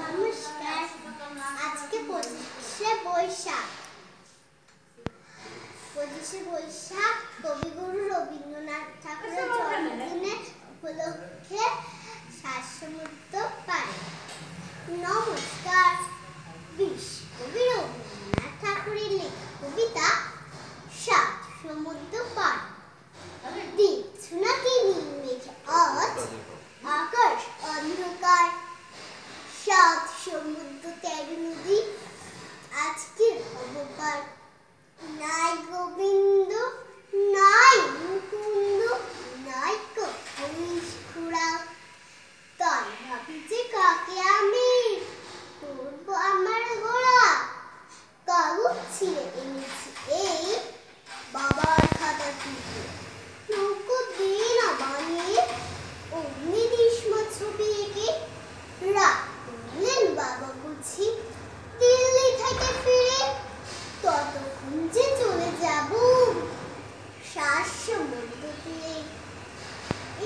নমস্কার। আজকে 25শে বৈশাখ। 25শে বৈশাখ কবিগুরু রবীন্দ্রনাথ ঠাকুরের জন্মদিনে উপলক্ষে শ্বাসমূর্ত পাঠ। নমস্কার। বিশ্বকবি রবীন্দ্রনাথ ঠাকুরের লেখা কবিতা শ্বাসমূর্ত পাঠ। দেখছো নাকি নীল মেঘে আজ আকাশ অন্ধকার, সাত সমুদ্র 13 নদী আজকে অবপার। নাই গোবিন্দ নাই মুকুন্দ নাই হরিশ খুড়া, তাই ভাবি যে কাকে আমি করবো আমার গোড়া। কাগজ ছিঁড়ে এনেছি এই বাবার খাতা থেকে, নৌকো দিয়ে না বানিয়ে অগ্নি গ্রীষ্ম ছবি এঁকে। রাত করলেন বাবা বুঝি দিল্লি থেকে ফিরে, ততক্ষণ যে চলে যাব শ্বাসমূর্ত তীরে।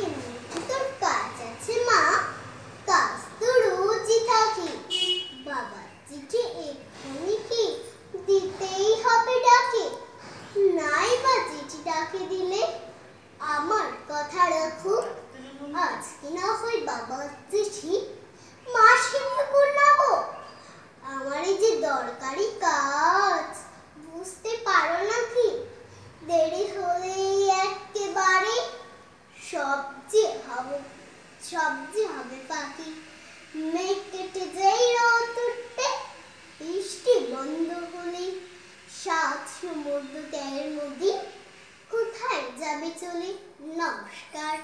এমনিতে তোর কাজ আছে মা, কাজ তো রোজই থাকে, বাবার চিঠি এক্ষুনি কি দিতেই হবে ডাকে। নাই বা চিঠি ডাকে দিলে আমার কথা রাখো, আজকে না হয় বাবার চিঠি মাসে মুকুল নেবো। আমার এই যে দরকারি কাজ বুঝতে পারো নাকি, দেরি হলে একেবারে সব যে হবে পাখি। মেঘ কেটে যেই রোদ উঠবে, বৃষ্টি বন্ধ হলে সাত সমুদ্র 13 নদী কোথায় যাবে চলে। নমস্কার।